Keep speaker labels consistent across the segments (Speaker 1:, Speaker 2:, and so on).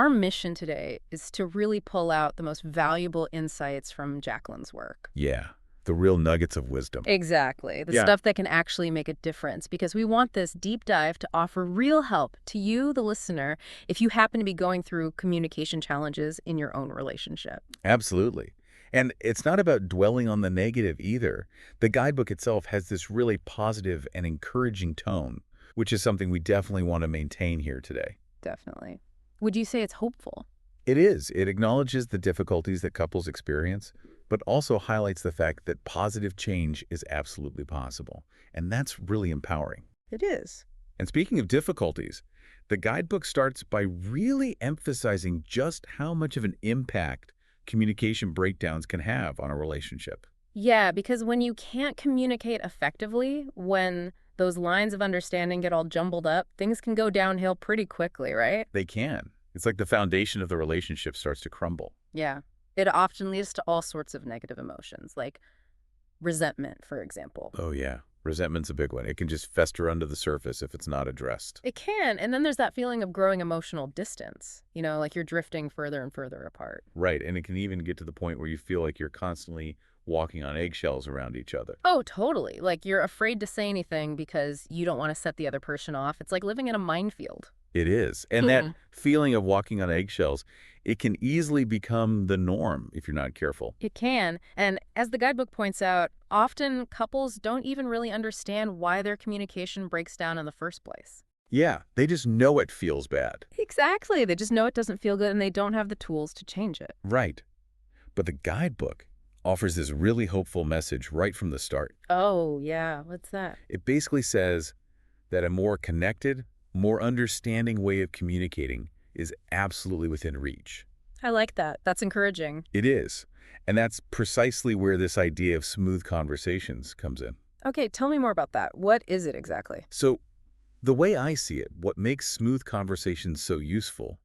Speaker 1: Our mission today is to really pull out the most valuable insights from Jacqueline's work.
Speaker 2: Yeah, the real nuggets of wisdom.
Speaker 1: Exactly. The
Speaker 2: Yeah.
Speaker 1: stuff that can actually make a difference, because we want this deep dive to offer real help to you, the listener, if you happen to be going through communication challenges in your own relationship.
Speaker 2: Absolutely. And it's not about dwelling on the negative either. The guidebook itself has this really positive and encouraging tone, which is something we definitely want to maintain here today.
Speaker 1: Definitely. Would you say it's hopeful?
Speaker 2: It is. It acknowledges the difficulties that couples experience, but also highlights the fact that positive change is absolutely possible. And that's really empowering.
Speaker 1: It is.
Speaker 2: And speaking of difficulties, the guidebook starts by really emphasizing just how much of an impact communication breakdowns can have on a relationship.
Speaker 1: Yeah, because when you can't communicate effectively, when those lines of understanding get all jumbled up, things can go downhill pretty quickly, right?
Speaker 2: They can. It's like the foundation of the relationship starts to crumble.
Speaker 1: Yeah. It often leads to all sorts of negative emotions, like resentment, for example.
Speaker 2: Oh, yeah. Resentment's a big one. It can just fester under the surface if it's not addressed.
Speaker 1: It can. And then there's that feeling of growing emotional distance, like you're drifting further and further apart.
Speaker 2: Right. And it can even get to the point where you feel like you're constantly walking on eggshells around each other.
Speaker 1: Oh, totally. Like you're afraid to say anything because you don't want to set the other person off. It's like living in a minefield.
Speaker 2: It is. And that feeling of walking on eggshells, it can easily become the norm if you're not careful.
Speaker 1: It can. And as the guidebook points out, often couples don't even really understand why their communication breaks down in the first place.
Speaker 2: Yeah, they just know it feels bad.
Speaker 1: Exactly. They just know it doesn't feel good and they don't have the tools to change it.
Speaker 2: Right. But the guidebook offers this really hopeful message right from the start.
Speaker 1: Oh, yeah. What's that?
Speaker 2: It basically says that a more connected, more understanding way of communicating is absolutely within reach.
Speaker 1: I like that. That's encouraging.
Speaker 2: It is. And that's precisely where this idea of smooth conversations comes in.
Speaker 1: Okay, tell me more about that. What is it exactly?
Speaker 2: So the way I see it, what makes smooth conversations so useful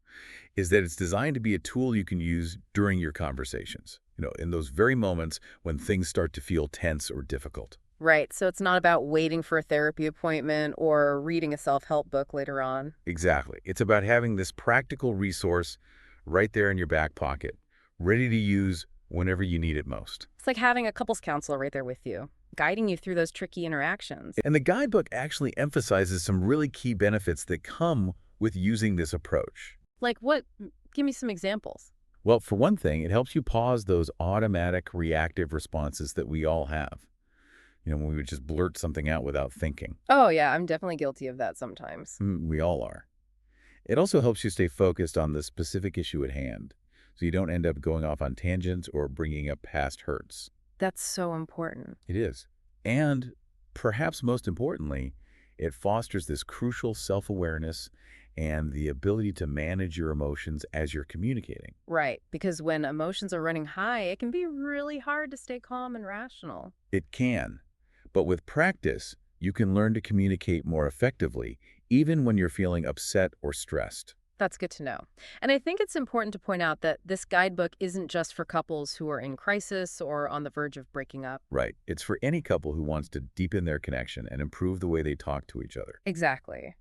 Speaker 2: is that it's designed to be a tool you can use during your conversations, in those very moments when things start to feel tense or difficult.
Speaker 1: Right, so it's not about waiting for a therapy appointment or reading a self-help book later on.
Speaker 2: Exactly. It's about having this practical resource right there in your back pocket, ready to use whenever you need it most.
Speaker 1: It's like having a couples counselor right there with you, guiding you through those tricky interactions.
Speaker 2: And the guidebook actually emphasizes some really key benefits that come with using this approach.
Speaker 1: Like what? Give me some examples.
Speaker 2: Well, for one thing, it helps you pause those automatic reactive responses that we all have. When we would just blurt something out without thinking.
Speaker 1: Oh, yeah, I'm definitely guilty of that sometimes.
Speaker 2: We all are. It also helps you stay focused on the specific issue at hand, so you don't end up going off on tangents or bringing up past hurts.
Speaker 1: That's so important.
Speaker 2: It is. And perhaps most importantly, it fosters this crucial self-awareness and the ability to manage your emotions as you're communicating.
Speaker 1: Right, because when emotions are running high, it can be really hard to stay calm and rational.
Speaker 2: It can. But with practice, you can learn to communicate more effectively, even when you're feeling upset or stressed.
Speaker 1: That's good to know. And I think it's important to point out that this guidebook isn't just for couples who are in crisis or on the verge of breaking up.
Speaker 2: Right. It's for any couple who wants to deepen their connection and improve the way they talk to each other.
Speaker 1: Exactly.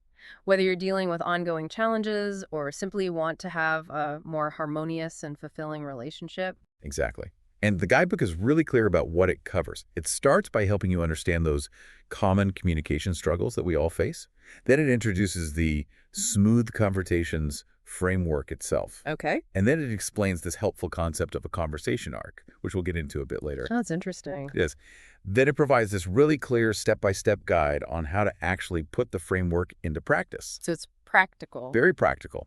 Speaker 1: Whether you're dealing with ongoing challenges or simply want to have a more harmonious and fulfilling relationship.
Speaker 2: Exactly. And the guidebook is really clear about what it covers. It starts by helping you understand those common communication struggles that we all face. Then it introduces the Smooth Conversations framework itself.
Speaker 1: Okay.
Speaker 2: And then it explains this helpful concept of a conversation arc, which we'll get into a bit later.
Speaker 1: Oh, that's interesting.
Speaker 2: Yes. Then it provides this really clear step-by-step guide on how to actually put the framework into practice.
Speaker 1: So it's practical.
Speaker 2: Very practical.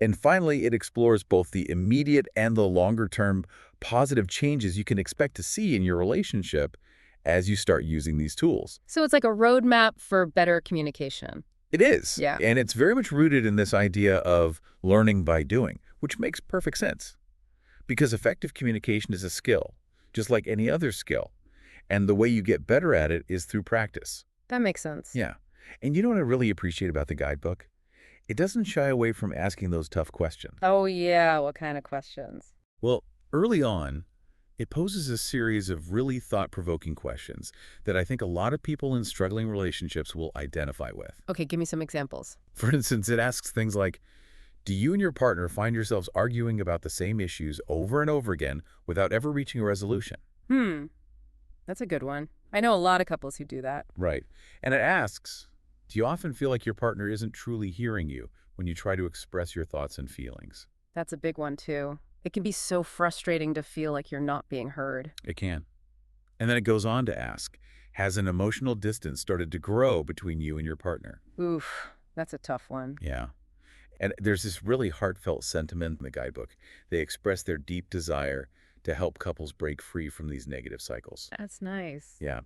Speaker 2: And finally, it explores both the immediate and the longer-term positive changes you can expect to see in your relationship as you start using these tools.
Speaker 1: So it's like a roadmap for better communication.
Speaker 2: It is.
Speaker 1: Yeah.
Speaker 2: And it's very much rooted in this idea of learning by doing, which makes perfect sense. Because effective communication is a skill, just like any other skill. And the way you get better at it is through practice.
Speaker 1: That makes sense.
Speaker 2: Yeah. And you know what I really appreciate about the guidebook? It doesn't shy away from asking those tough questions.
Speaker 1: Oh, yeah. What kind of questions?
Speaker 2: Well, early on, it poses a series of really thought-provoking questions that I think a lot of people in struggling relationships will identify with.
Speaker 1: Okay, give me some examples.
Speaker 2: For instance, it asks things like, Do you and your partner find yourselves arguing about the same issues over and over again without ever reaching a resolution?
Speaker 1: Hmm, that's a good one. I know a lot of couples who do that.
Speaker 2: Right. And it asks, do you often feel like your partner isn't truly hearing you when you try to express your thoughts and feelings?
Speaker 1: That's a big one, too. It can be so frustrating to feel like you're not being heard.
Speaker 2: It can. And then it goes on to ask, has an emotional distance started to grow between you and your partner?
Speaker 1: Oof, that's a tough one.
Speaker 2: Yeah. And there's this really heartfelt sentiment in the guidebook. They express their deep desire to help couples break free from these negative cycles.
Speaker 1: That's nice.
Speaker 2: Yeah.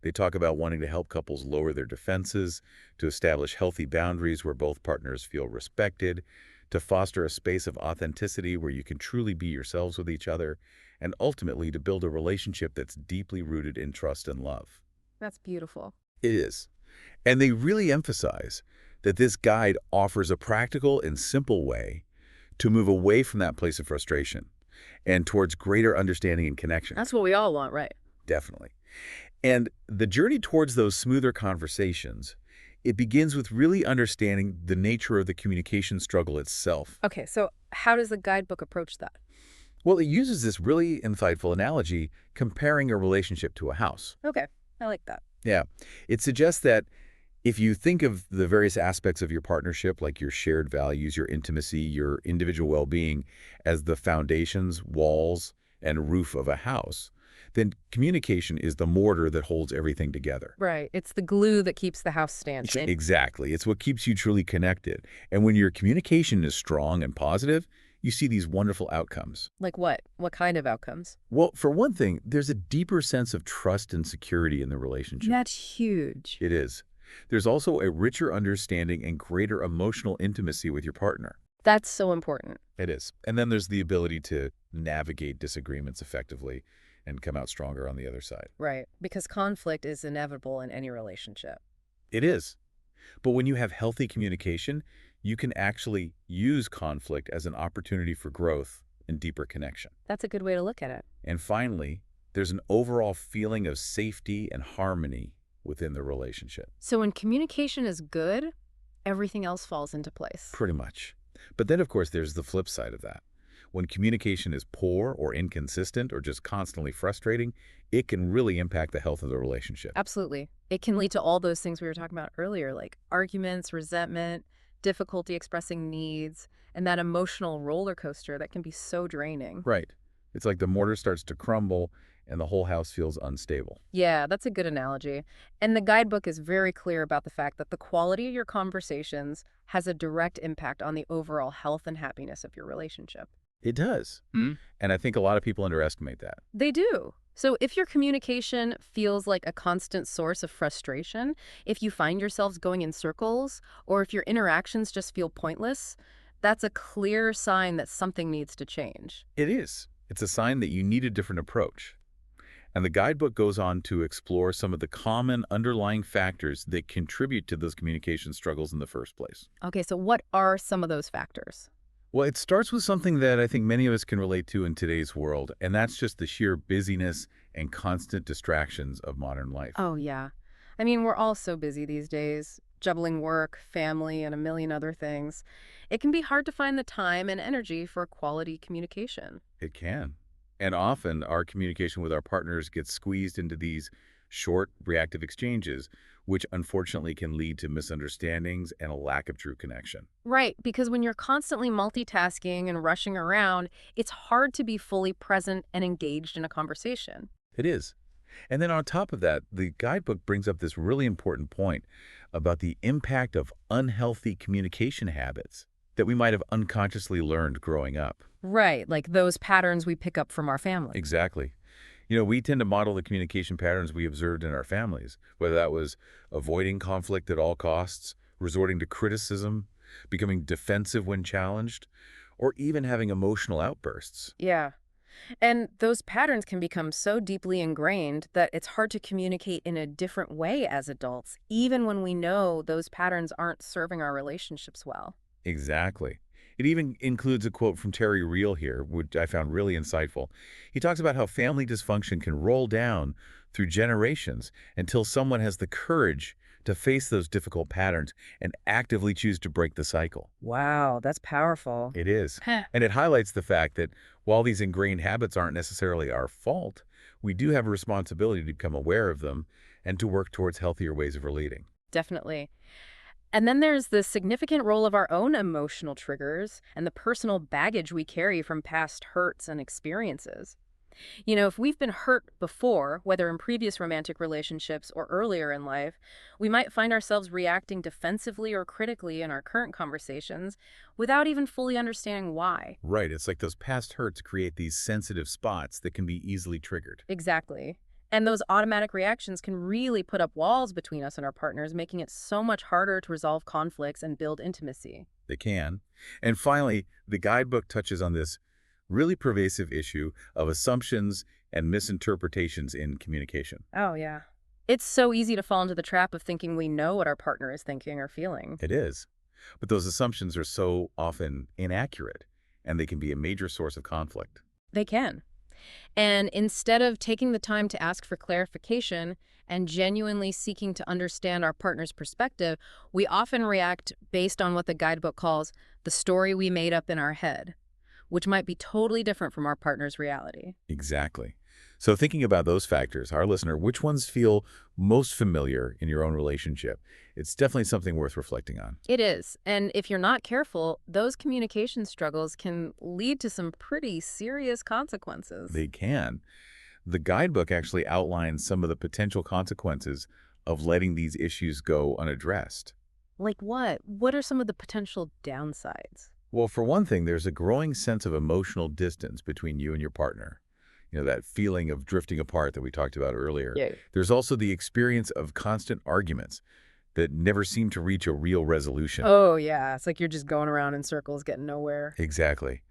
Speaker 2: They talk about wanting to help couples lower their defenses, to establish healthy boundaries where both partners feel respected, to foster a space of authenticity where you can truly be yourselves with each other, and ultimately to build a relationship that's deeply rooted in trust and love.
Speaker 1: That's beautiful.
Speaker 2: It is. And they really emphasize that this guide offers a practical and simple way to move away from that place of frustration and towards greater understanding and connection.
Speaker 1: That's what we all want, right?
Speaker 2: Definitely. And the journey towards those smoother conversations, it begins with really understanding the nature of the communication struggle itself.
Speaker 1: Okay, so how does the guidebook approach that?
Speaker 2: Well, it uses this really insightful analogy comparing a relationship to a house.
Speaker 1: Okay, I like that.
Speaker 2: Yeah. It suggests that if you think of the various aspects of your partnership, like your shared values, your intimacy, your individual well-being, as the foundations, walls, and roof of a house, then communication is the mortar that holds everything together.
Speaker 1: Right, it's the glue that keeps the house standing.
Speaker 2: Exactly. It's what keeps you truly connected. And when your communication is strong and positive, you see these wonderful outcomes.
Speaker 1: Like what? What kind of outcomes?
Speaker 2: Well, for one thing, there's a deeper sense of trust and security in the relationship.
Speaker 1: That's huge.
Speaker 2: It is. There's also a richer understanding and greater emotional intimacy with your partner.
Speaker 1: That's so important.
Speaker 2: It is. And then there's the ability to navigate disagreements effectively and come out stronger on the other side.
Speaker 1: Right, because conflict is inevitable in any relationship.
Speaker 2: It is. But when you have healthy communication, you can actually use conflict as an opportunity for growth and deeper connection.
Speaker 1: That's a good way to look at it.
Speaker 2: And finally, there's an overall feeling of safety and harmony within the relationship.
Speaker 1: So when communication is good, everything else falls into place.
Speaker 2: Pretty much. But then, of course, there's the flip side of that. When communication is poor or inconsistent or just constantly frustrating, it can really impact the health of the relationship.
Speaker 1: Absolutely. It can lead to all those things we were talking about earlier, like arguments, resentment, difficulty expressing needs, and that emotional roller coaster that can be so draining.
Speaker 2: Right. It's like the mortar starts to crumble and the whole house feels unstable.
Speaker 1: Yeah, that's a good analogy. And the guidebook is very clear about the fact that the quality of your conversations has a direct impact on the overall health and happiness of your relationship.
Speaker 2: It does. And I think a lot of people underestimate that.
Speaker 1: They do. So if your communication feels like a constant source of frustration, if you find yourselves going in circles, or if your interactions just feel pointless, that's a clear sign that something needs to change.
Speaker 2: It is. It's a sign that you need a different approach. And the guidebook goes on to explore some of the common underlying factors that contribute to those communication struggles in the first place.
Speaker 1: Okay, so what are some of those factors?
Speaker 2: Well, it starts with something that I think many of us can relate to in today's world, and that's just the sheer busyness and constant distractions of modern life.
Speaker 1: Oh, yeah. I mean, we're all so busy these days, juggling work, family, and a million other things. It can be hard to find the time and energy for quality communication.
Speaker 2: It can. And often our communication with our partners gets squeezed into these short, reactive exchanges, which unfortunately can lead to misunderstandings and a lack of true connection.
Speaker 1: Right, because when you're constantly multitasking and rushing around, it's hard to be fully present and engaged in a conversation.
Speaker 2: It is. And then on top of that, the guidebook brings up this really important point about the impact of unhealthy communication habits that we might have unconsciously learned growing up.
Speaker 1: Right, like those patterns we pick up from our family.
Speaker 2: Exactly. You know, we tend to model the communication patterns we observed in our families, whether that was avoiding conflict at all costs, resorting to criticism, becoming defensive when challenged, or even having emotional outbursts.
Speaker 1: Yeah. And those patterns can become so deeply ingrained that it's hard to communicate in a different way as adults, even when we know those patterns aren't serving our relationships well.
Speaker 2: Exactly. It even includes a quote from Terry Real here, which I found really insightful. He talks about how family dysfunction can roll down through generations until someone has the courage to face those difficult patterns and actively choose to break the cycle.
Speaker 1: Wow, that's powerful.
Speaker 2: It is.
Speaker 1: Huh.
Speaker 2: And it highlights the fact that while these ingrained habits aren't necessarily our fault, we do have a responsibility to become aware of them and to work towards healthier ways of relating.
Speaker 1: Definitely. And then there's the significant role of our own emotional triggers and the personal baggage we carry from past hurts and experiences. If we've been hurt before, whether in previous romantic relationships or earlier in life, we might find ourselves reacting defensively or critically in our current conversations without even fully understanding why.
Speaker 2: Right. It's like those past hurts create these sensitive spots that can be easily triggered.
Speaker 1: Exactly. And those automatic reactions can really put up walls between us and our partners, making it so much harder to resolve conflicts and build intimacy.
Speaker 2: They can. And finally, the guidebook touches on this really pervasive issue of assumptions and misinterpretations in communication.
Speaker 1: Oh, yeah. It's so easy to fall into the trap of thinking we know what our partner is thinking or feeling.
Speaker 2: It is. But those assumptions are so often inaccurate, and they can be a major source of conflict.
Speaker 1: They can. And instead of taking the time to ask for clarification and genuinely seeking to understand our partner's perspective, we often react based on what the guidebook calls the story we made up in our head, which might be totally different from our partner's reality.
Speaker 2: Exactly. So thinking about those factors, our listener, which ones feel most familiar in your own relationship? It's definitely something worth reflecting on.
Speaker 1: It is. And if you're not careful, those communication struggles can lead to some pretty serious consequences.
Speaker 2: They can. The guidebook actually outlines some of the potential consequences of letting these issues go unaddressed.
Speaker 1: Like what? What are some of the potential downsides?
Speaker 2: Well, for one thing, there's a growing sense of emotional distance between you and your partner. That feeling of drifting apart that we talked about earlier.
Speaker 1: Yeah.
Speaker 2: There's also the experience of constant arguments that never seem to reach a real resolution.
Speaker 1: Oh, yeah. It's like you're just going around in circles, getting nowhere.
Speaker 2: Exactly.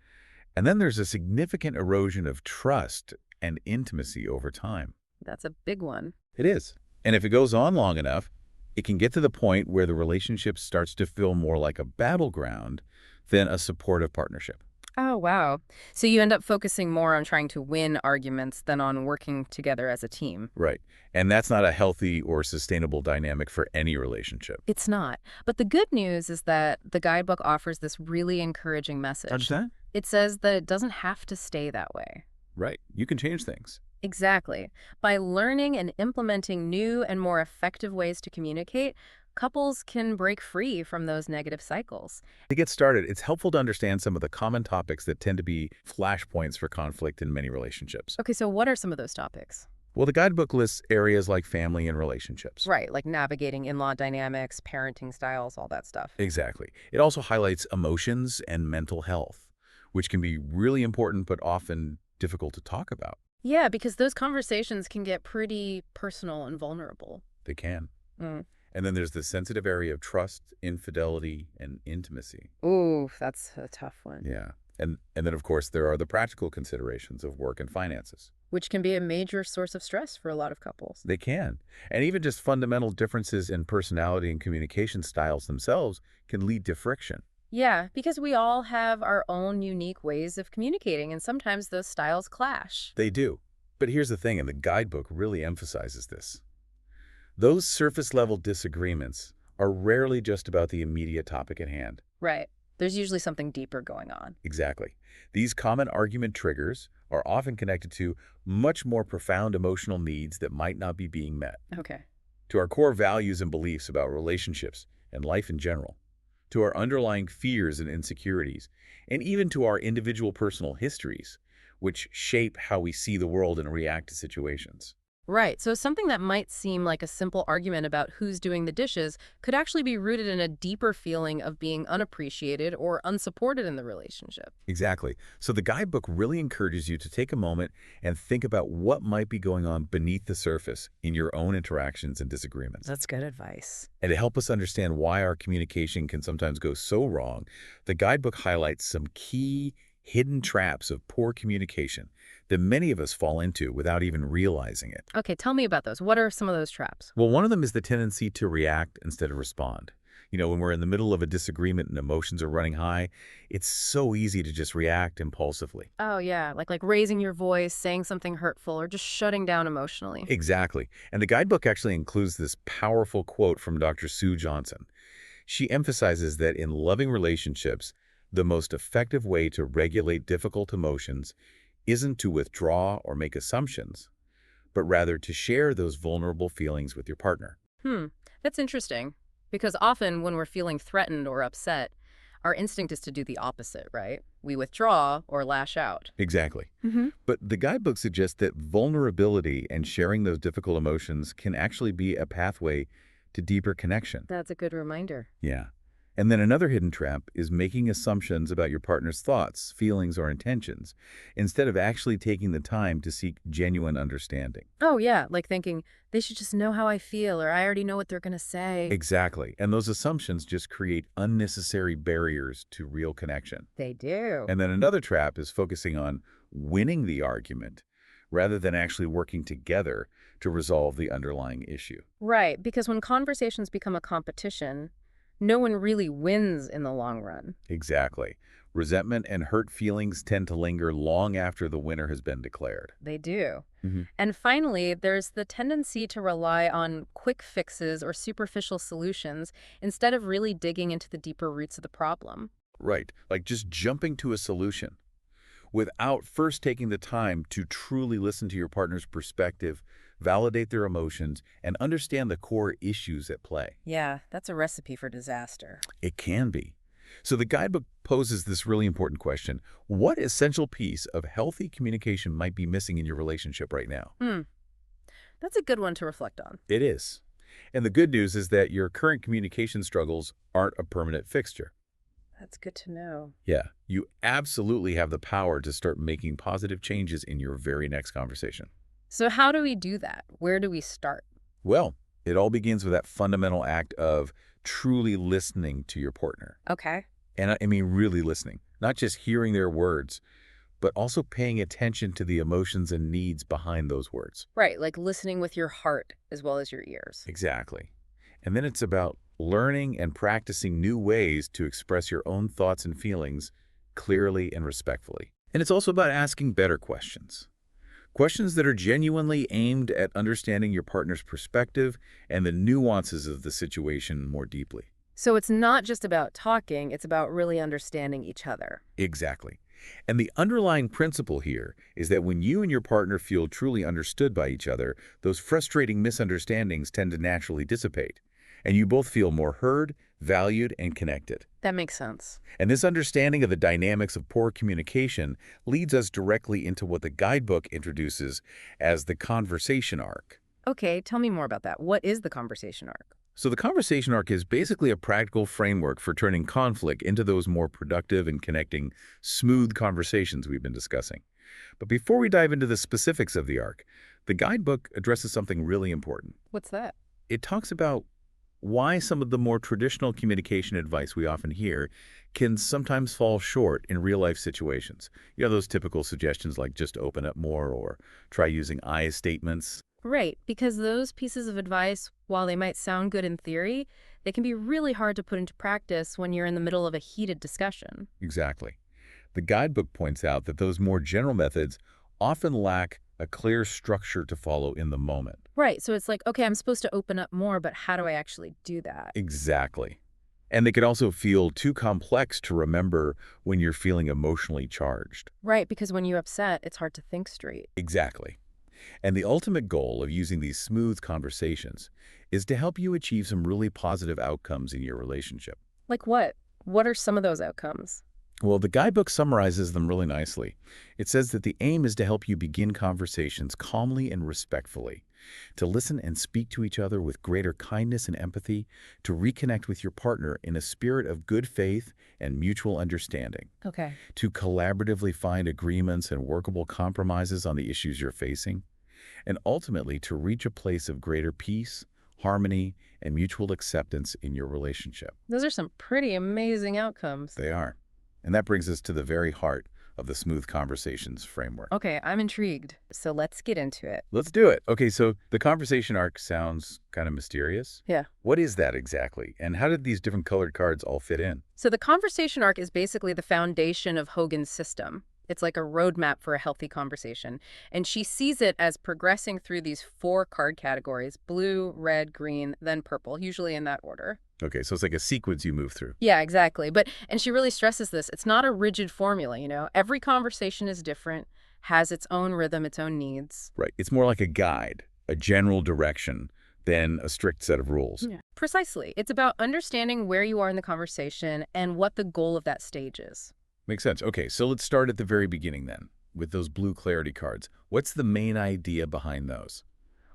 Speaker 2: And then there's a significant erosion of trust and intimacy over time.
Speaker 1: That's a big one.
Speaker 2: It is. And if it goes on long enough, it can get to the point where the relationship starts to feel more like a battleground than a supportive partnership.
Speaker 1: Oh, wow. So you end up focusing more on trying to win arguments than on working together as a team.
Speaker 2: Right. And that's not a healthy or sustainable dynamic for any relationship.
Speaker 1: It's not. But the good news is that the guidebook offers this really encouraging message.
Speaker 2: Understand?
Speaker 1: It says that it doesn't have to stay that way.
Speaker 2: Right. You can change things.
Speaker 1: Exactly. By learning and implementing new and more effective ways to communicate, couples can break free from those negative cycles.
Speaker 2: To get started, it's helpful to understand some of the common topics that tend to be flashpoints for conflict in many relationships.
Speaker 1: Okay, so what are some of those topics?
Speaker 2: Well, the guidebook lists areas like family and relationships.
Speaker 1: Right, like navigating in-law dynamics, parenting styles, all that stuff.
Speaker 2: Exactly. It also highlights emotions and mental health, which can be really important but often difficult to talk about.
Speaker 1: Yeah, because those conversations can get pretty personal and vulnerable.
Speaker 2: They can.
Speaker 1: Mm.
Speaker 2: And then there's the sensitive area of trust, infidelity, and intimacy.
Speaker 1: Ooh, that's a tough one.
Speaker 2: Yeah. And then, of course, there are the practical considerations of work and finances.
Speaker 1: Which can be a major source of stress for a lot of couples.
Speaker 2: They can. And even just fundamental differences in personality and communication styles themselves can lead to friction.
Speaker 1: Yeah, because we all have our own unique ways of communicating, and sometimes those styles clash.
Speaker 2: They do. But here's the thing, and the guidebook really emphasizes this. Those surface-level disagreements are rarely just about the immediate topic at hand.
Speaker 1: Right. There's usually something deeper going on.
Speaker 2: Exactly. These common argument triggers are often connected to much more profound emotional needs that might not be being met,
Speaker 1: Okay.
Speaker 2: to our core values and beliefs about relationships and life in general, to our underlying fears and insecurities, and even to our individual personal histories, which shape how we see the world and react to situations.
Speaker 1: Right. So something that might seem like a simple argument about who's doing the dishes could actually be rooted in a deeper feeling of being unappreciated or unsupported in the relationship.
Speaker 2: Exactly. So the guidebook really encourages you to take a moment and think about what might be going on beneath the surface in your own interactions and disagreements.
Speaker 1: That's good advice.
Speaker 2: And to help us understand why our communication can sometimes go so wrong, the guidebook highlights some key hidden traps of poor communication that many of us fall into without even realizing it.
Speaker 1: Okay, tell me about those. What are some of those traps?
Speaker 2: Well, one of them is the tendency to react instead of respond. When we're in the middle of a disagreement and emotions are running high, it's so easy to just react impulsively.
Speaker 1: Oh, yeah, like raising your voice, saying something hurtful, or just shutting down emotionally.
Speaker 2: Exactly. And the guidebook actually includes this powerful quote from Dr. Sue Johnson. She emphasizes that in loving relationships, the most effective way to regulate difficult emotions isn't to withdraw or make assumptions, but rather to share those vulnerable feelings with your partner.
Speaker 1: Hmm, that's interesting. Because often when we're feeling threatened or upset, our instinct is to do the opposite, right? We withdraw or lash out.
Speaker 2: Exactly.
Speaker 1: Hmm.
Speaker 2: But the guidebook suggests that vulnerability and sharing those difficult emotions can actually be a pathway to deeper connection.
Speaker 1: That's a good reminder.
Speaker 2: Yeah. And then another hidden trap is making assumptions about your partner's thoughts, feelings, or intentions, instead of actually taking the time to seek genuine understanding.
Speaker 1: Oh, yeah, like thinking, they should just know how I feel, or I already know what they're going to say.
Speaker 2: Exactly. And those assumptions just create unnecessary barriers to real connection.
Speaker 1: They do.
Speaker 2: And then another trap is focusing on winning the argument rather than actually working together to resolve the underlying issue.
Speaker 1: Right, because when conversations become a competition, no one really wins in the long run.
Speaker 2: Exactly. Resentment and hurt feelings tend to linger long after the winner has been declared.
Speaker 1: They do.
Speaker 2: Mhm.
Speaker 1: And finally, there's the tendency to rely on quick fixes or superficial solutions instead of really digging into the deeper roots of the problem.
Speaker 2: Right. Like just jumping to a solution without first taking the time to truly listen to your partner's perspective, validate their emotions, and understand the core issues at play.
Speaker 1: Yeah, that's a recipe for disaster.
Speaker 2: It can be. So the guidebook poses this really important question. What essential piece of healthy communication might be missing in your relationship right now?
Speaker 1: Hmm, that's a good one to reflect on.
Speaker 2: It is. And the good news is that your current communication struggles aren't a permanent fixture.
Speaker 1: That's good to know.
Speaker 2: Yeah, you absolutely have the power to start making positive changes in your very next conversation.
Speaker 1: So how do we do that? Where do we start?
Speaker 2: Well, it all begins with that fundamental act of truly listening to your partner.
Speaker 1: Okay.
Speaker 2: And I mean really listening, not just hearing their words, but also paying attention to the emotions and needs behind those words.
Speaker 1: Right, like listening with your heart as well as your ears.
Speaker 2: Exactly. And then it's about learning and practicing new ways to express your own thoughts and feelings clearly and respectfully. And it's also about asking better questions. Questions that are genuinely aimed at understanding your partner's perspective and the nuances of the situation more deeply.
Speaker 1: So it's not just about talking, it's about really understanding each other.
Speaker 2: Exactly. And the underlying principle here is that when you and your partner feel truly understood by each other, those frustrating misunderstandings tend to naturally dissipate, and you both feel more heard, valued, and connected.
Speaker 1: That makes sense.
Speaker 2: And this understanding of the dynamics of poor communication leads us directly into what the guidebook introduces as the conversation arc.
Speaker 1: Okay, tell me more about that. What is the conversation arc?
Speaker 2: So the conversation arc is basically a practical framework for turning conflict into those more productive and connecting, smooth conversations we've been discussing. But before we dive into the specifics of the arc, the guidebook addresses something really important.
Speaker 1: What's that?
Speaker 2: It talks about why some of the more traditional communication advice we often hear can sometimes fall short in real-life situations. Those typical suggestions like just open up more or try using I statements.
Speaker 1: Right, because those pieces of advice, while they might sound good in theory, they can be really hard to put into practice when you're in the middle of a heated discussion.
Speaker 2: Exactly. The guidebook points out that those more general methods often lack a clear structure to follow in the moment.
Speaker 1: Right, so it's like, okay, I'm supposed to open up more, but how do I actually do that?
Speaker 2: Exactly. And they can also feel too complex to remember when you're feeling emotionally charged.
Speaker 1: Right, because when you're upset, it's hard to think straight.
Speaker 2: Exactly. And the ultimate goal of using these smooth conversations is to help you achieve some really positive outcomes in your relationship.
Speaker 1: Like what? What are some of those outcomes?
Speaker 2: Well, the guidebook summarizes them really nicely. It says that the aim is to help you begin conversations calmly and respectfully, to listen and speak to each other with greater kindness and empathy, to reconnect with your partner in a spirit of good faith and mutual understanding,
Speaker 1: Okay.
Speaker 2: to collaboratively find agreements and workable compromises on the issues you're facing, and ultimately to reach a place of greater peace, harmony, and mutual acceptance in your relationship.
Speaker 1: Those are some pretty amazing outcomes.
Speaker 2: They are. And that brings us to the very heart of the Smooth Conversations framework.
Speaker 1: Okay, I'm intrigued. So let's get into it.
Speaker 2: Let's do it. Okay, so the conversation arc sounds kind of mysterious.
Speaker 1: Yeah.
Speaker 2: What is that exactly? And how did these different colored cards all fit in?
Speaker 1: So the conversation arc is basically the foundation of Hogan's system. It's like a roadmap for a healthy conversation. And she sees it as progressing through these 4 card categories: blue, red, green, then purple, usually in that order.
Speaker 2: Okay, so it's like a sequence you move through.
Speaker 1: Yeah, exactly. And she really stresses this. It's not a rigid formula, Every conversation is different, has its own rhythm, its own needs.
Speaker 2: Right. It's more like a guide, a general direction, than a strict set of rules.
Speaker 1: Yeah. Precisely. It's about understanding where you are in the conversation and what the goal of that stage is.
Speaker 2: Makes sense. Okay, so let's start at the very beginning then, with those blue clarity cards. What's the main idea behind those?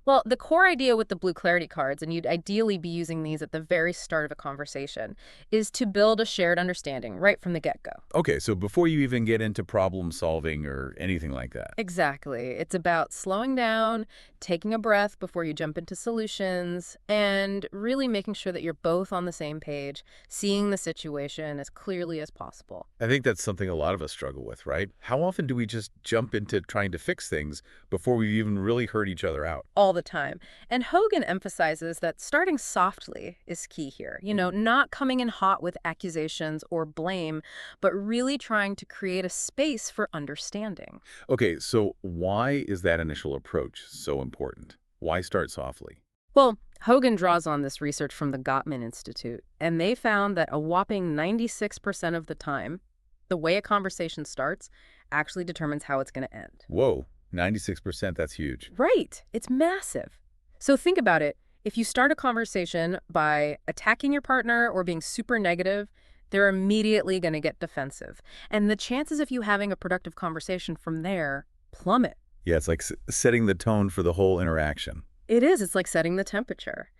Speaker 1: Well, the core idea with the blue clarity cards, and you'd ideally be using these at the very start of a conversation, is to build a shared understanding right from the get-go.
Speaker 2: Okay, so before you even get into problem solving or anything like that.
Speaker 1: Exactly. It's about slowing down, taking a breath before you jump into solutions, and really making sure that you're both on the same page, seeing the situation as clearly as possible.
Speaker 2: I think that's something a lot of us struggle with, right? How often do we just jump into trying to fix things before we've even really heard each other out?
Speaker 1: All the time. And Hogan emphasizes that starting softly is key here. Not coming in hot with accusations or blame, but really trying to create a space for understanding.
Speaker 2: Okay, so why is that initial approach so important? Why start softly?
Speaker 1: Well, Hogan draws on this research from the Gottman Institute, and they found that a whopping 96% of the time, the way a conversation starts actually determines how it's going to end.
Speaker 2: Whoa, 96%, that's huge.
Speaker 1: Right. It's massive. So think about it. If you start a conversation by attacking your partner or being super negative, they're immediately going to get defensive. And the chances of you having a productive conversation from there plummet.
Speaker 2: Yeah, it's like setting the tone for the whole interaction.
Speaker 1: It is. It's like setting the temperature.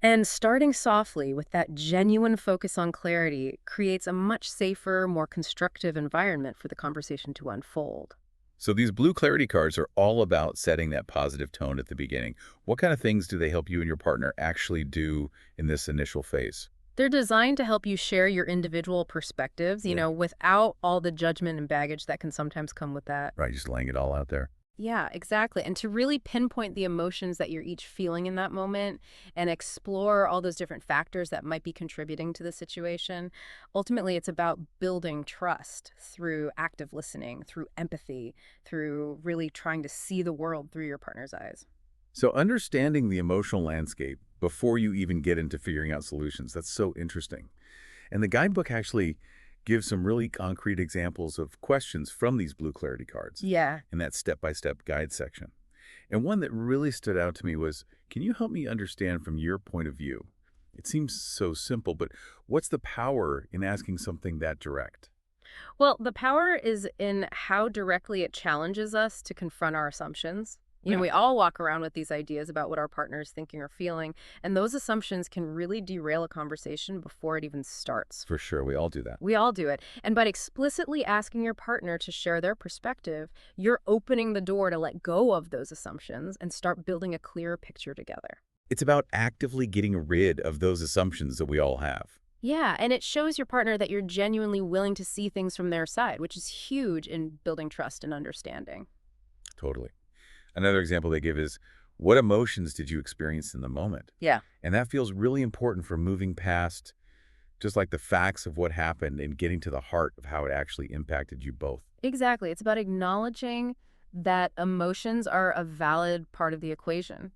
Speaker 1: And starting softly with that genuine focus on clarity creates a much safer, more constructive environment for the conversation to unfold.
Speaker 2: So these blue clarity cards are all about setting that positive tone at the beginning. What kind of things do they help you and your partner actually do in this initial phase?
Speaker 1: They're designed to help you share your individual perspectives, without all the judgment and baggage that can sometimes come with that.
Speaker 2: Right, just laying it all out there.
Speaker 1: Yeah, exactly. And to really pinpoint the emotions that you're each feeling in that moment and explore all those different factors that might be contributing to the situation. Ultimately, it's about building trust through active listening, through empathy, through really trying to see the world through your partner's eyes.
Speaker 2: So understanding the emotional landscape before you even get into figuring out solutions, that's so interesting. And the guidebook actually gives some really concrete examples of questions from these blue clarity cards
Speaker 1: Yeah.
Speaker 2: in that step-by-step guide section. And one that really stood out to me was, can you help me understand from your point of view? It seems so simple, but what's the power in asking something that direct?
Speaker 1: Well, the power is in how directly it challenges us to confront our assumptions.
Speaker 2: Yeah.
Speaker 1: We all walk around with these ideas about what our partner is thinking or feeling, and those assumptions can really derail a conversation before it even starts.
Speaker 2: For sure, we all do that.
Speaker 1: We all do it. And by explicitly asking your partner to share their perspective, you're opening the door to let go of those assumptions and start building a clearer picture together.
Speaker 2: It's about actively getting rid of those assumptions that we all have.
Speaker 1: Yeah, and it shows your partner that you're genuinely willing to see things from their side, which is huge in building trust and understanding.
Speaker 2: Totally. Another example they give is, what emotions did you experience in the moment?
Speaker 1: Yeah.
Speaker 2: And that feels really important for moving past just like the facts of what happened and getting to the heart of how it actually impacted you both.
Speaker 1: Exactly. It's about acknowledging that emotions are a valid part of the equation,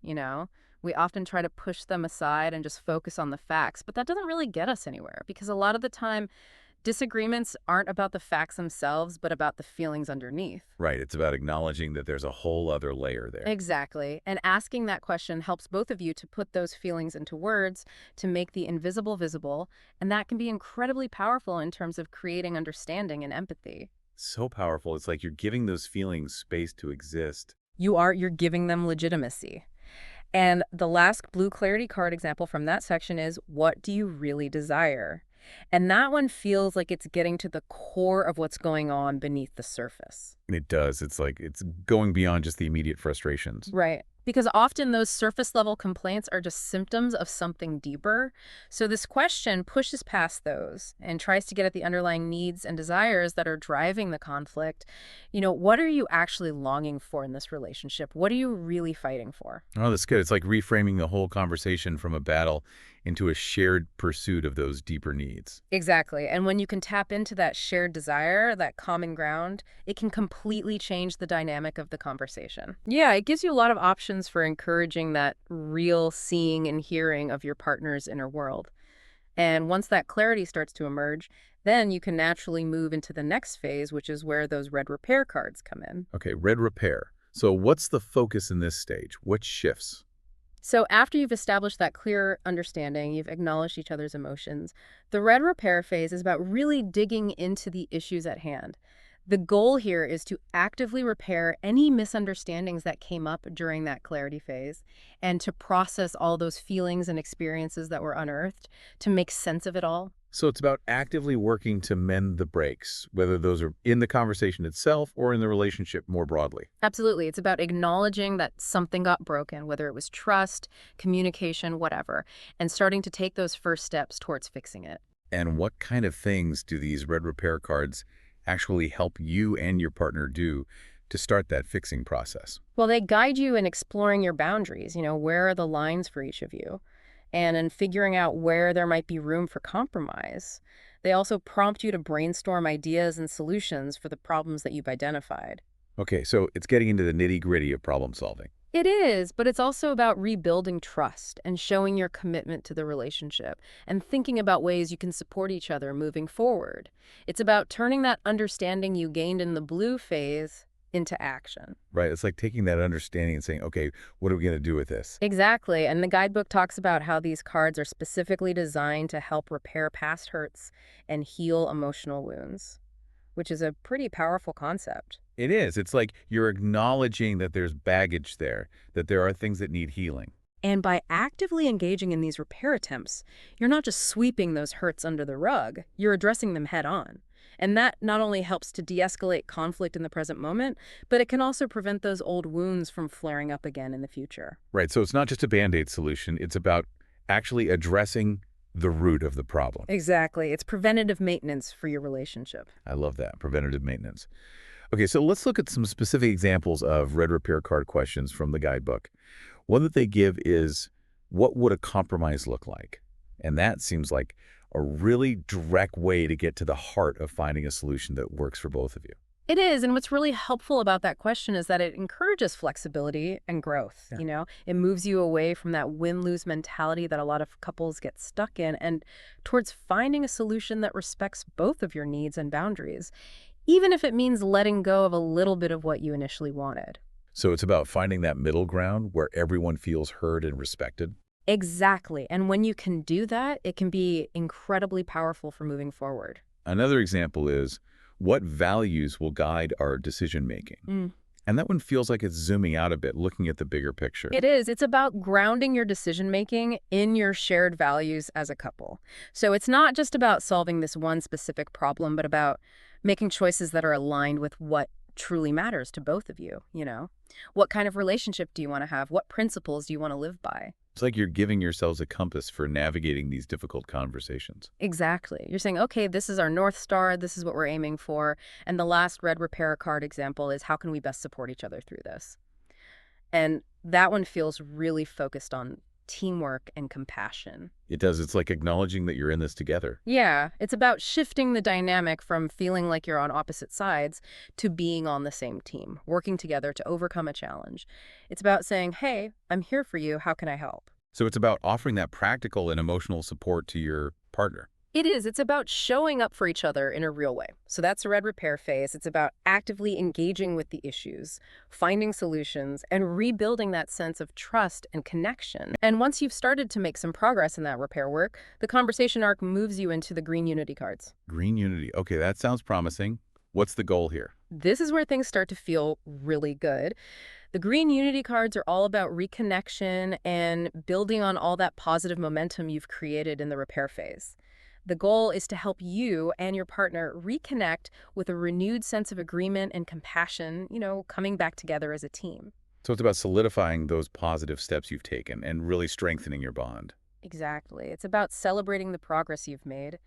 Speaker 1: We often try to push them aside and just focus on the facts, but that doesn't really get us anywhere because a lot of the time, disagreements aren't about the facts themselves, but about the feelings underneath.
Speaker 2: Right. It's about acknowledging that there's a whole other layer there.
Speaker 1: Exactly. And asking that question helps both of you to put those feelings into words, to make the invisible visible, and that can be incredibly powerful in terms of creating understanding and empathy.
Speaker 2: So powerful. It's like you're giving those feelings space to exist.
Speaker 1: You're giving them legitimacy. And the last blue clarity card example from that section is, what do you really desire? And that one feels like it's getting to the core of what's going on beneath the surface.
Speaker 2: It does. It's like it's going beyond just the immediate frustrations.
Speaker 1: Right. because often those surface level complaints are just symptoms of something deeper. So this question pushes past those and tries to get at the underlying needs and desires that are driving the conflict. What are you actually longing for in this relationship? What are you really fighting for?
Speaker 2: Oh, that's good. It's like reframing the whole conversation from a battle into a shared pursuit of those deeper needs.
Speaker 1: Exactly. And when you can tap into that shared desire, that common ground, it can completely change the dynamic of the conversation. Yeah, it gives you a lot of options for encouraging that real seeing and hearing of your partner's inner world. And once that clarity starts to emerge, then you can naturally move into the next phase, which is where those red repair cards come in.
Speaker 2: Okay, red repair. So what's the focus in this stage? What shifts?
Speaker 1: So after you've established that clear understanding, you've acknowledged each other's emotions, the red repair phase is about really digging into the issues at hand. The goal here is to actively repair any misunderstandings that came up during that clarity phase and to process all those feelings and experiences that were unearthed to make sense of it all.
Speaker 2: So it's about actively working to mend the breaks, whether those are in the conversation itself or in the relationship more broadly.
Speaker 1: Absolutely. It's about acknowledging that something got broken, whether it was trust, communication, whatever, and starting to take those first steps towards fixing it.
Speaker 2: And what kind of things do these red repair cards actually help you and your partner do to start that fixing process?
Speaker 1: Well, they guide you in exploring your boundaries. Where are the lines for each of you? And in figuring out where there might be room for compromise. They also prompt you to brainstorm ideas and solutions for the problems that you've identified.
Speaker 2: Okay, so it's getting into the nitty-gritty of problem solving.
Speaker 1: It is, but it's also about rebuilding trust and showing your commitment to the relationship and thinking about ways you can support each other moving forward. It's about turning that understanding you gained in the blue phase into action.
Speaker 2: Right, it's like taking that understanding and saying, okay, what are we going to do with this?
Speaker 1: Exactly, and the guidebook talks about how these cards are specifically designed to help repair past hurts and heal emotional wounds, which is a pretty powerful concept.
Speaker 2: It is. It's like you're acknowledging that there's baggage there, that there are things that need healing.
Speaker 1: And by actively engaging in these repair attempts, you're not just sweeping those hurts under the rug, you're addressing them head on. And that not only helps to de-escalate conflict in the present moment, but it can also prevent those old wounds from flaring up again in the future.
Speaker 2: Right, so it's not just a Band-Aid solution. It's about actually addressing the root of the problem.
Speaker 1: Exactly. It's preventative maintenance for your relationship.
Speaker 2: I love that, preventative maintenance. Okay, so let's look at some specific examples of red repair card questions from the guidebook. One that they give is, what would a compromise look like? And that seems like a really direct way to get to the heart of finding a solution that works for both of you.
Speaker 1: It is, and what's really helpful about that question is that it encourages flexibility and growth,
Speaker 2: Yeah.
Speaker 1: It moves you away from that win-lose mentality that a lot of couples get stuck in and towards finding a solution that respects both of your needs and boundaries, even if it means letting go of a little bit of what you initially wanted.
Speaker 2: So it's about finding that middle ground where everyone feels heard and respected.
Speaker 1: Exactly, and when you can do that, it can be incredibly powerful for moving forward.
Speaker 2: Another example is, what values will guide our decision-making? And that one feels like it's zooming out a bit, looking at the bigger picture.
Speaker 1: It is. It's about grounding your decision-making in your shared values as a couple. So it's not just about solving this one specific problem, but about making choices that are aligned with what truly matters to both of you. What kind of relationship do you want to have? What principles do you want to live by?
Speaker 2: It's like you're giving yourselves a compass for navigating these difficult conversations.
Speaker 1: Exactly. You're saying, okay, this is our North Star. This is what we're aiming for. And the last red repair card example is how can we best support each other through this? And that one feels really focused on teamwork and compassion.
Speaker 2: It does. It's like acknowledging that you're in this together.
Speaker 1: Yeah, it's about shifting the dynamic from feeling like you're on opposite sides to being on the same team, working together to overcome a challenge. It's about saying, hey, I'm here for you. How can I help?
Speaker 2: So it's about offering that practical and emotional support to your partner.
Speaker 1: It is. It's about showing up for each other in a real way. So that's the red repair phase. It's about actively engaging with the issues, finding solutions, and rebuilding that sense of trust and connection. And once you've started to make some progress in that repair work, the conversation arc moves you into the green unity cards.
Speaker 2: Green unity. Okay, that sounds promising. What's the goal here?
Speaker 1: This is where things start to feel really good. The green unity cards are all about reconnection and building on all that positive momentum you've created in the repair phase. The goal is to help you and your partner reconnect with a renewed sense of agreement and compassion, coming back together as a team.
Speaker 2: So it's about solidifying those positive steps you've taken and really strengthening your bond.
Speaker 1: Exactly. It's about celebrating the progress you've made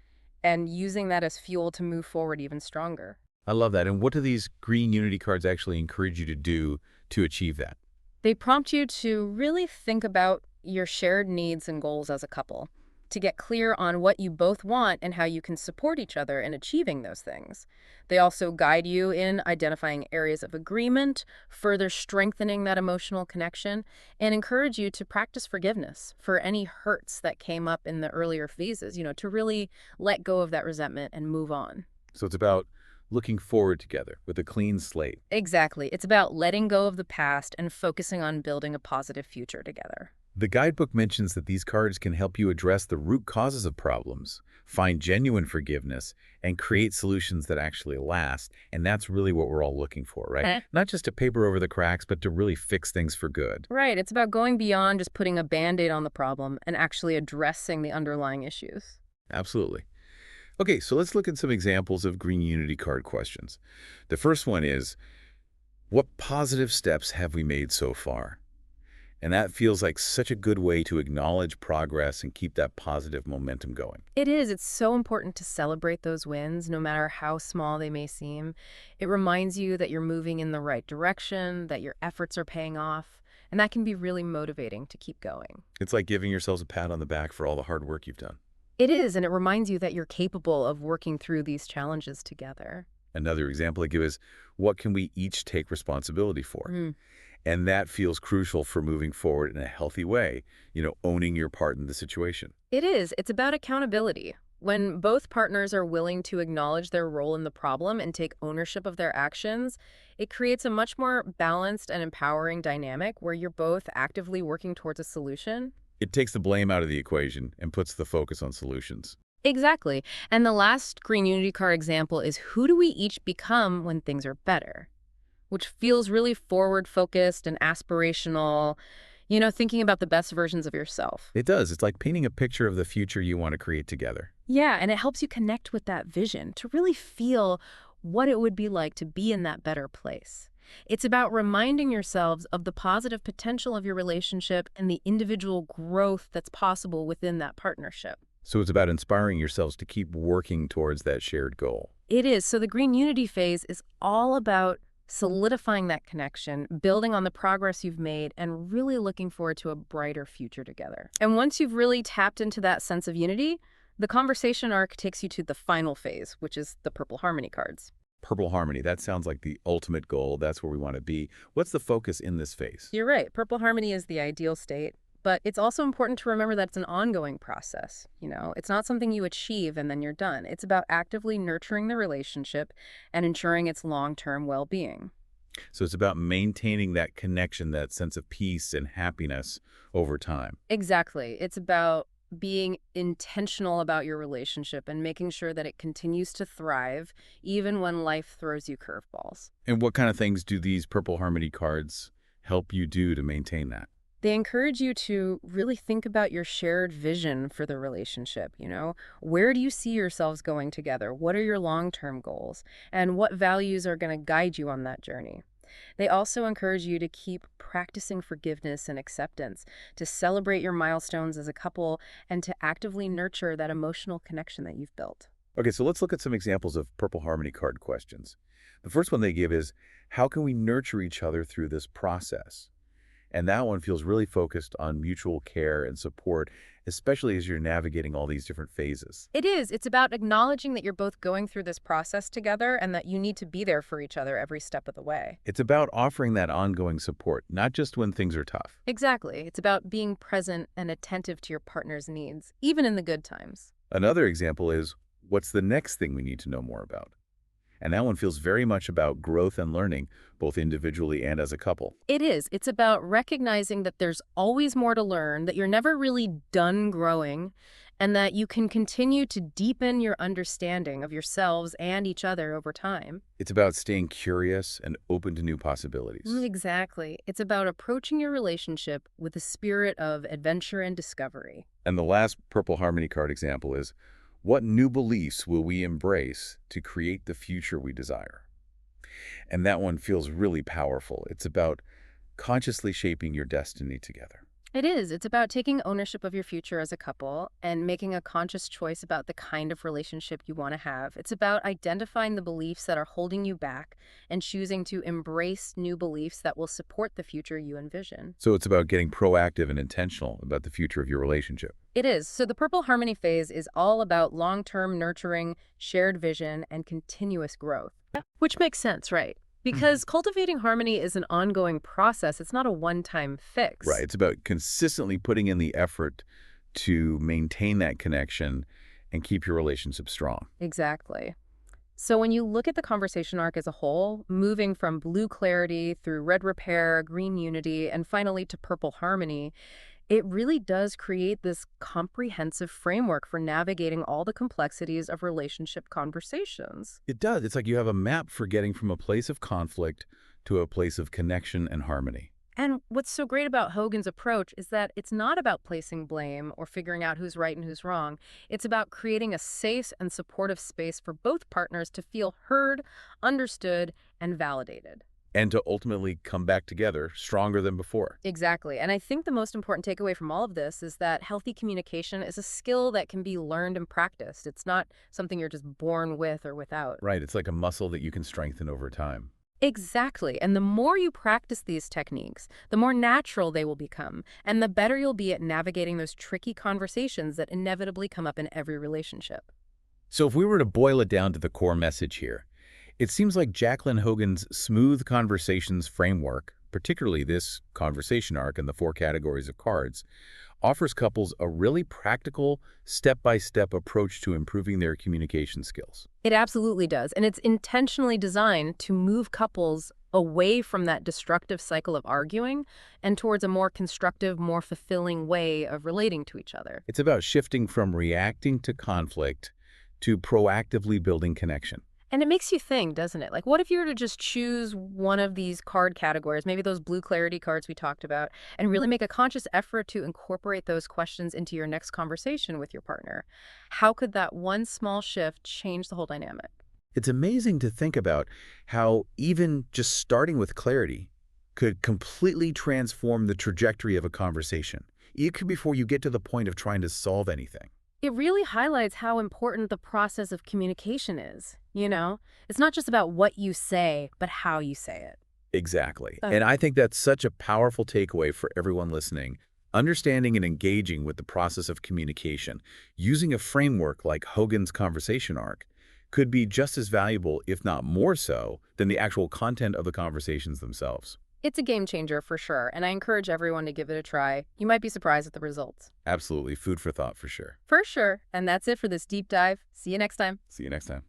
Speaker 1: and using that as fuel to move forward even stronger.
Speaker 2: I love that. And what do these green unity cards actually encourage you to do to achieve that?
Speaker 1: They prompt you to really think about your shared needs and goals as a couple, to get clear on what you both want and how you can support each other in achieving those things. They also guide you in identifying areas of agreement, further strengthening that emotional connection, and encourage you to practice forgiveness for any hurts that came up in the earlier phases, to really let go of that resentment and move on.
Speaker 2: So it's about looking forward together with a clean slate.
Speaker 1: Exactly. It's about letting go of the past and focusing on building a positive future together.
Speaker 2: The guidebook mentions that these cards can help you address the root causes of problems, find genuine forgiveness, and create solutions that actually last. And that's really what we're all looking for, right? Not just to paper over the cracks, but to really fix things for good.
Speaker 1: Right. It's about going beyond just putting a Band-Aid on the problem and actually addressing the underlying issues.
Speaker 2: Absolutely. Okay, so let's look at some examples of Green Unity card questions. The first one is, what positive steps have we made so far? And that feels like such a good way to acknowledge progress and keep that positive momentum going.
Speaker 1: It is. It's so important to celebrate those wins, no matter how small they may seem. It reminds you that you're moving in the right direction, that your efforts are paying off, and that can be really motivating to keep going.
Speaker 2: It's like giving yourselves a pat on the back for all the hard work you've done.
Speaker 1: It is, and it reminds you that you're capable of working through these challenges together.
Speaker 2: Another example I give is, what can we each take responsibility for?
Speaker 1: Mm.
Speaker 2: And that feels crucial for moving forward in a healthy way, owning your part in the situation.
Speaker 1: It is. It's about accountability. When both partners are willing to acknowledge their role in the problem and take ownership of their actions, it creates a much more balanced and empowering dynamic where you're both actively working towards a solution.
Speaker 2: It takes the blame out of the equation and puts the focus on solutions.
Speaker 1: Exactly. And the last Green Unity card example is, who do we each become when things are better? Which feels really forward-focused and aspirational, thinking about the best versions of yourself.
Speaker 2: It does. It's like painting a picture of the future you want to create together.
Speaker 1: Yeah, and it helps you connect with that vision, to really feel what it would be like to be in that better place. It's about reminding yourselves of the positive potential of your relationship and the individual growth that's possible within that partnership.
Speaker 2: So it's about inspiring yourselves to keep working towards that shared goal.
Speaker 1: It is. So the Green Unity phase is all about solidifying that connection, building on the progress you've made, and really looking forward to a brighter future together. And once you've really tapped into that sense of unity, the conversation arc takes you to the final phase, which is the Purple Harmony cards.
Speaker 2: Purple Harmony, that sounds like the ultimate goal. That's where we want to be. What's the focus in this phase?
Speaker 1: You're right. Purple Harmony is the ideal state. But it's also important to remember that it's an ongoing process. It's not something you achieve and then you're done. It's about actively nurturing the relationship and ensuring its long-term well-being.
Speaker 2: So it's about maintaining that connection, that sense of peace and happiness over time.
Speaker 1: Exactly. It's about being intentional about your relationship and making sure that it continues to thrive even when life throws you curveballs.
Speaker 2: And what kind of things do these Purple Harmony cards help you do to maintain that?
Speaker 1: They encourage you to really think about your shared vision for the relationship, Where do you see yourselves going together? What are your long-term goals? And what values are going to guide you on that journey? They also encourage you to keep practicing forgiveness and acceptance, to celebrate your milestones as a couple, and to actively nurture that emotional connection that you've built.
Speaker 2: Okay, so let's look at some examples of Purple Harmony card questions. The first one they give is, how can we nurture each other through this process? And that one feels really focused on mutual care and support, especially as you're navigating all these different phases.
Speaker 1: It is. It's about acknowledging that you're both going through this process together and that you need to be there for each other every step of the way.
Speaker 2: It's about offering that ongoing support, not just when things are tough.
Speaker 1: Exactly. It's about being present and attentive to your partner's needs, even in the good times.
Speaker 2: Another example is, what's the next thing we need to know more about? And that one feels very much about growth and learning, both individually and as a couple.
Speaker 1: It is. It's about recognizing that there's always more to learn, that you're never really done growing, and that you can continue to deepen your understanding of yourselves and each other over time.
Speaker 2: It's about staying curious and open to new possibilities.
Speaker 1: Exactly. It's about approaching your relationship with a spirit of adventure and discovery.
Speaker 2: And the last Purple Harmony card example is, what new beliefs will we embrace to create the future we desire? And that one feels really powerful. It's about consciously shaping your destiny together.
Speaker 1: It is. It's about taking ownership of your future as a couple and making a conscious choice about the kind of relationship you want to have. It's about identifying the beliefs that are holding you back and choosing to embrace new beliefs that will support the future you envision.
Speaker 2: So it's about getting proactive and intentional about the future of your relationship.
Speaker 1: It is. So the Purple Harmony phase is all about long-term nurturing, shared vision, and continuous growth. Which makes sense, right? Because cultivating harmony is an ongoing process. It's not a one-time fix.
Speaker 2: Right. It's about consistently putting in the effort to maintain that connection and keep your relationship strong.
Speaker 1: Exactly. So when you look at the conversation arc as a whole, moving from blue clarity through red repair, green unity, and finally to purple harmony, it really does create this comprehensive framework for navigating all the complexities of relationship conversations.
Speaker 2: It does. It's like you have a map for getting from a place of conflict to a place of connection and harmony.
Speaker 1: And what's so great about Hogan's approach is that it's not about placing blame or figuring out who's right and who's wrong. It's about creating a safe and supportive space for both partners to feel heard, understood, and validated.
Speaker 2: And to ultimately come back together stronger than before.
Speaker 1: Exactly. And I think the most important takeaway from all of this is that healthy communication is a skill that can be learned and practiced. It's not something you're just born with or without.
Speaker 2: Right. It's like a muscle that you can strengthen over time.
Speaker 1: Exactly. And the more you practice these techniques, the more natural they will become, and the better you'll be at navigating those tricky conversations that inevitably come up in every relationship.
Speaker 2: So if we were to boil it down to the core message here, it seems like Jacqueline Hogan's Smooth Conversations framework, particularly this conversation arc and the 4 categories of cards, offers couples a really practical, step-by-step approach to improving their communication skills.
Speaker 1: It absolutely does. And it's intentionally designed to move couples away from that destructive cycle of arguing and towards a more constructive, more fulfilling way of relating to each other.
Speaker 2: It's about shifting from reacting to conflict to proactively building connection.
Speaker 1: And it makes you think, doesn't it? Like, what if you were to just choose one of these card categories, maybe those blue clarity cards we talked about, and really make a conscious effort to incorporate those questions into your next conversation with your partner? How could that one small shift change the whole dynamic?
Speaker 2: It's amazing to think about how even just starting with clarity could completely transform the trajectory of a conversation, even before you get to the point of trying to solve anything.
Speaker 1: It really highlights how important the process of communication is, you know? It's not just about what you say, but how you say it.
Speaker 2: Exactly. And I think that's such a powerful takeaway for everyone listening. Understanding and engaging with the process of communication, using a framework like Hogan's conversation arc, could be just as valuable, if not more so, than the actual content of the conversations themselves.
Speaker 1: It's a game changer for sure, and I encourage everyone to give it a try. You might be surprised at the results.
Speaker 2: Absolutely. Food for thought for sure.
Speaker 1: For sure. And that's it for this deep dive. See you next time.
Speaker 2: See you next time.